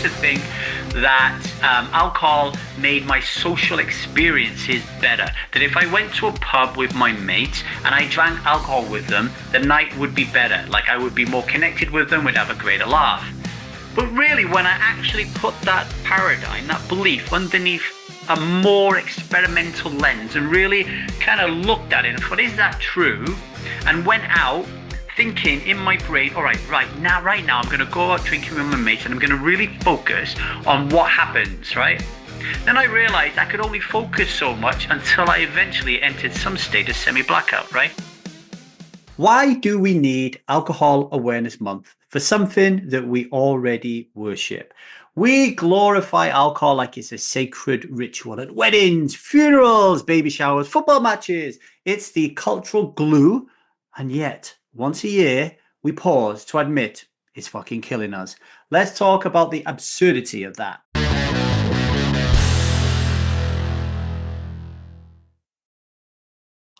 used to think that alcohol made my social experiences better. That if I went to a pub with my mates and I drank alcohol with them, the night would be better. Like I would be more connected with them, we'd have a greater laugh. But really, when I actually put that paradigm, that belief underneath a more experimental lens and really kind of looked at it and thought, is that true? And went out thinking in my brain, all right now I'm going to go out drinking with my mates and I'm going to really focus on what happens, right? Then I realized I could only focus so much until I eventually entered some state of semi-blackout, right? Why do we need Alcohol Awareness Month for something that we already worship? We glorify alcohol like it's a sacred ritual at weddings, funerals, baby showers, football matches. It's the cultural glue, and yet once a year we pause to admit it's fucking killing us. Let's talk about the absurdity of that.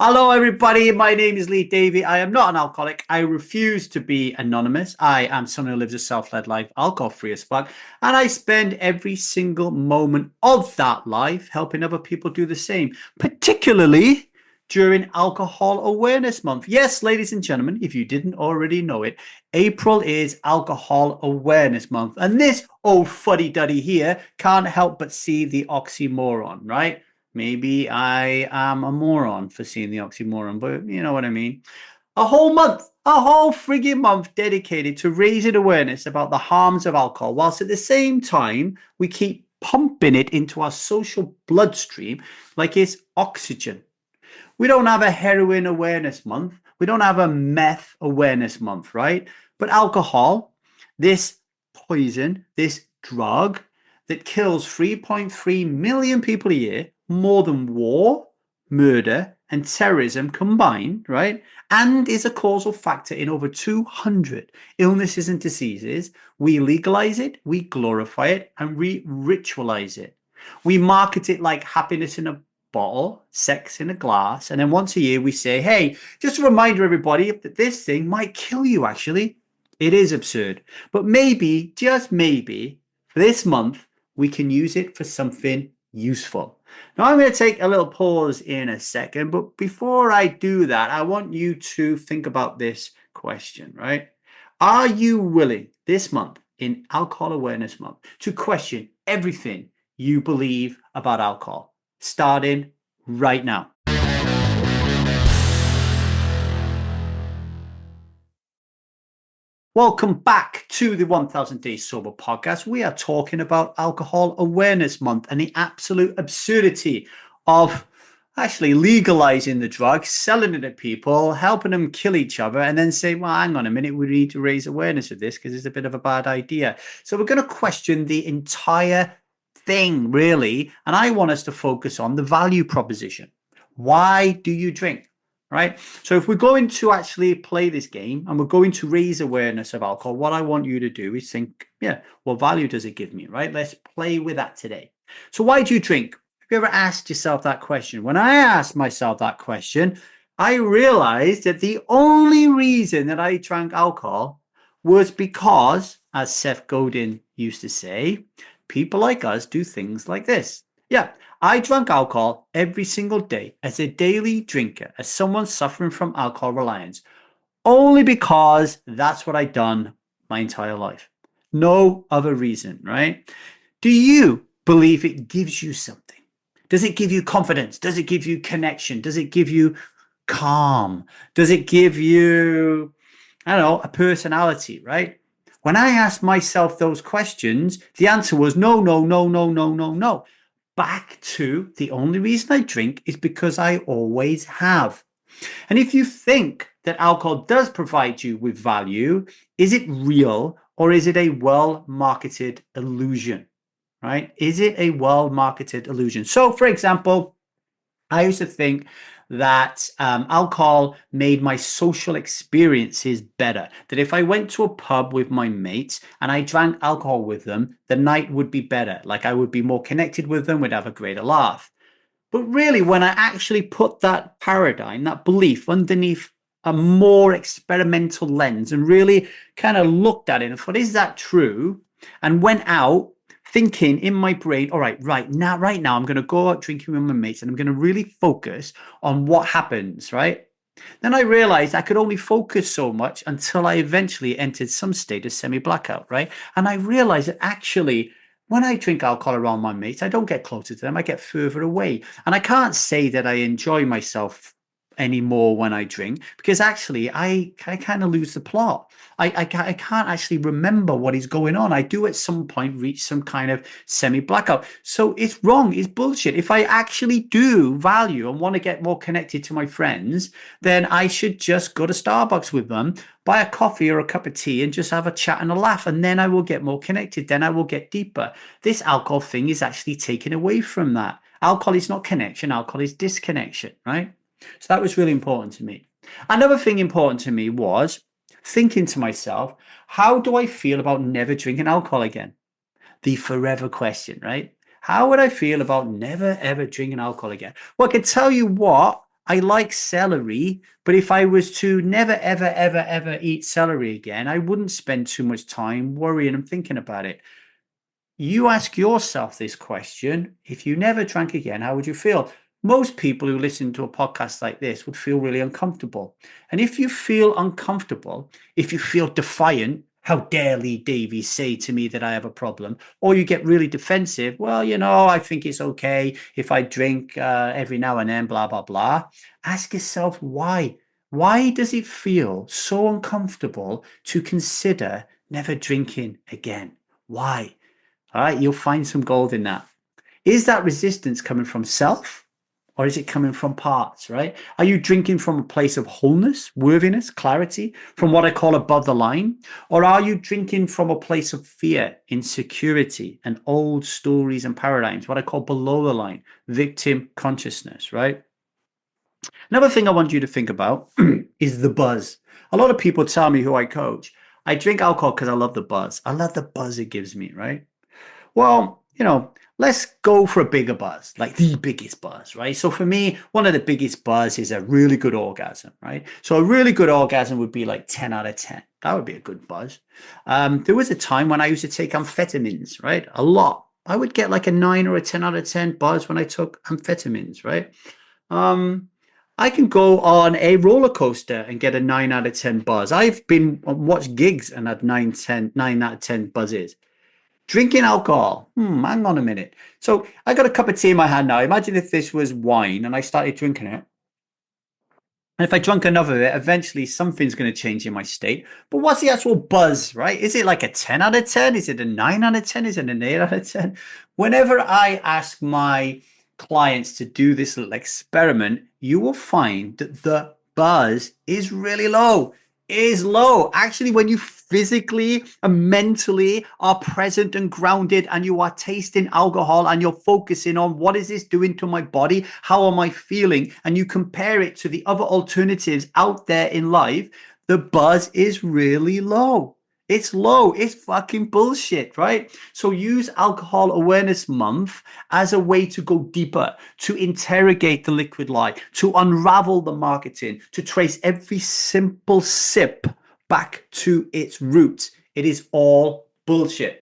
Hello everybody, my name is Davy. I am not an alcoholic. I refuse to be anonymous. I am someone who lives a self-led life, alcohol-free as fuck, and I spend every single moment of that life helping other people do the same, particularly during Alcohol Awareness Month. Yes, ladies and gentlemen, if you didn't already know it, April is Alcohol Awareness Month, and this old fuddy-duddy here can't help but see the oxymoron, right? Maybe I am a moron for seeing the oxymoron, but you know what I mean. A whole frigging month dedicated to raising awareness about the harms of alcohol, whilst at the same time, we keep pumping it into our social bloodstream like it's oxygen. We don't have a heroin awareness month. We don't have a meth awareness month, right? But alcohol, this poison, this drug that kills 3.3 million people a year, more than war, murder, and terrorism combined, right? And is a causal factor in over 200 illnesses and diseases. We legalize it, we glorify it, and we ritualize it. We market it like happiness in a bottle, sex in a glass, and then once a year we say, hey, just a reminder everybody that this thing might kill you actually. It is absurd. But maybe, just maybe, for this month, we can use it for something useful. Now, I'm going to take a little pause in a second, but before I do that, I want you to think about this question, right? Are you willing this month in Alcohol Awareness Month to question everything you believe about alcohol, starting right now? Welcome back to the 1000 Days Sober podcast. We are talking about Alcohol Awareness Month and the absolute absurdity of actually legalizing the drug, selling it to people, helping them kill each other, and then say, well, hang on a minute, we need to raise awareness of this because it's a bit of a bad idea. So we're going to question the entire thing, really, and I want us to focus on the value proposition. Why do you drink? Right? So if we're going to actually play this game and we're going to raise awareness of alcohol, what I want you to do is think, yeah, what value does it give me, right? Let's play with that today. So why do you drink? Have you ever asked yourself that question? When I asked myself that question, I realized that the only reason that I drank alcohol was because, as Seth Godin used to say, people like us do things like this. Yeah, I drank alcohol every single day as a daily drinker, as someone suffering from alcohol reliance, only because that's what I'd done my entire life. No other reason, right? Do you believe it gives you something? Does it give you confidence? Does it give you connection? Does it give you calm? Does it give you, I don't know, a personality, right? When I asked myself those questions, the answer was no, no, no, no, no, no, no. Back to the only reason I drink is because I always have. And if you think that alcohol does provide you with value, is it real or is it a well-marketed illusion, right? Is it a well-marketed illusion? So, for example, I used to think that alcohol made my social experiences better. That if I went to a pub with my mates and I drank alcohol with them, the night would be better. Like I would be more connected with them, we'd have a greater laugh. But really, when I actually put that paradigm, that belief underneath a more experimental lens and really kind of looked at it and thought, is that true? and went out thinking in my brain, all right, right now, I'm going to go out drinking with my mates and I'm going to really focus on what happens, right? Then I realized I could only focus so much until I eventually entered some state of semi-blackout, right? And I realized that actually, when I drink alcohol around my mates, I don't get closer to them, I get further away. And I can't say that I enjoy myself anymore when I drink, because actually I kind of lose the plot. I can't actually remember what is going on. I do at some point reach some kind of semi-blackout. So it's wrong, it's bullshit. If I actually do value and want to get more connected to my friends, then I should just go to Starbucks with them, buy a coffee or a cup of tea and just have a chat and a laugh. And then I will get more connected. Then I will get deeper. This alcohol thing is actually taken away from that. Alcohol is not connection. Alcohol is disconnection, right? So that was really important to me. Another thing important to me was thinking to myself, how do I feel about never drinking alcohol again? The forever question, right? How would I feel about never ever drinking alcohol again? Well, I can tell you what, I like celery, but if I was to never ever ever ever eat celery again, I wouldn't spend too much time worrying and thinking about it. You ask yourself this question: if you never drank again, how would you feel? Most people who listen to a podcast like this would feel really uncomfortable. And if you feel uncomfortable, if you feel defiant, how dare Davy say to me that I have a problem? Or you get really defensive, well, I think it's okay if I drink every now and then, blah, blah, blah. Ask yourself why. Why does it feel so uncomfortable to consider never drinking again? Why? All right, you'll find some gold in that. Is that resistance coming from self, or is it coming from parts, right? Are you drinking from a place of wholeness, worthiness, clarity, from what I call above the line? Or are you drinking from a place of fear, insecurity, and old stories and paradigms, what I call below the line, victim consciousness, right? Another thing I want you to think about is the buzz. A lot of people tell me who I coach, I drink alcohol because I love the buzz. I love the buzz it gives me, right? Well, let's go for a bigger buzz, like the biggest buzz, right? So for me, one of the biggest buzz is a really good orgasm, right? So a really good orgasm would be like 10 out of 10. That would be a good buzz. There was a time when I used to take amphetamines, right? A lot. I would get like a 9 or a 10 out of 10 buzz when I took amphetamines, right? I can go on a roller coaster and get a 9 out of 10 buzz. I've been watched gigs and had 9 out of 10 buzzes. Drinking alcohol. Hang on a minute. So I got a cup of tea in my hand now. Imagine if this was wine and I started drinking it. And if I drank enough of it, eventually something's going to change in my state. But what's the actual buzz, right? Is it like a 10 out of 10? Is it a 9 out of 10? Is it an 8 out of 10? Whenever I ask my clients to do this little experiment, you will find that the buzz is really low. Is low. Actually, when you physically and mentally are present and grounded and you are tasting alcohol and you're focusing on what is this doing to my body? How am I feeling? And you compare it to the other alternatives out there in life, the buzz is really low. It's low. It's fucking bullshit, right? So use Alcohol Awareness Month as a way to go deeper, to interrogate the liquid lie, to unravel the marketing, to trace every simple sip back to its roots. It is all bullshit.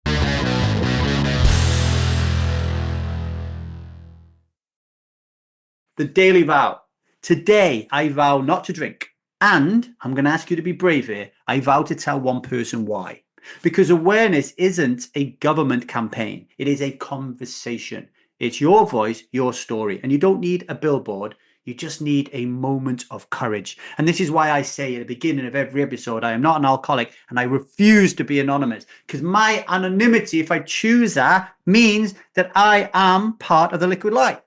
The daily vow. Today, I vow not to drink. And I'm going to ask you to be brave here. I vow to tell one person why. Because awareness isn't a government campaign. It is a conversation. It's your voice, your story. And you don't need a billboard. You just need a moment of courage. And this is why I say at the beginning of every episode, I am not an alcoholic and I refuse to be anonymous. Because my anonymity, if I choose that, means that I am part of the liquid lie.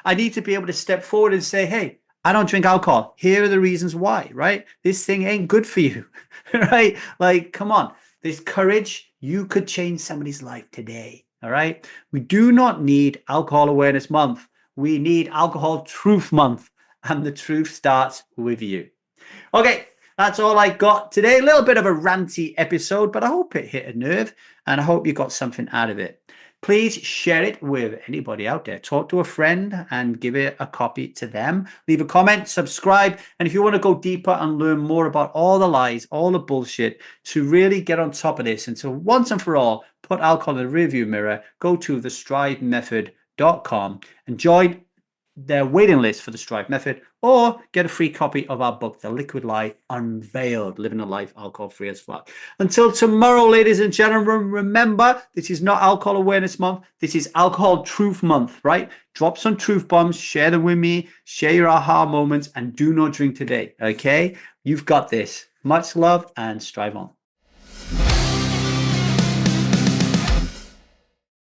I need to be able to step forward and say, hey, I don't drink alcohol. Here are the reasons why, right? This thing ain't good for you, right? Like, come on. This courage, you could change somebody's life today, all right? We do not need Alcohol Awareness Month. We need Alcohol Truth Month, and the truth starts with you. Okay, that's all I got today. A little bit of a ranty episode, but I hope it hit a nerve, and I hope you got something out of it. Please share it with anybody out there. Talk to a friend and give it a copy to them. Leave a comment, subscribe. And if you want to go deeper and learn more about all the lies, all the bullshit, to really get on top of this and to once and for all put alcohol in the rearview mirror, go to thestrivemethod.com and join their waiting list for the Strive Method, or get a free copy of our book, The Liquid Lie Unveiled, Living a Life Alcohol-Free as Fuck. Until tomorrow, ladies and gentlemen, remember, this is not Alcohol Awareness Month. This is Alcohol Truth Month, right? Drop some truth bombs, share them with me, share your aha moments, and do not drink today, okay? You've got this. Much love and strive on.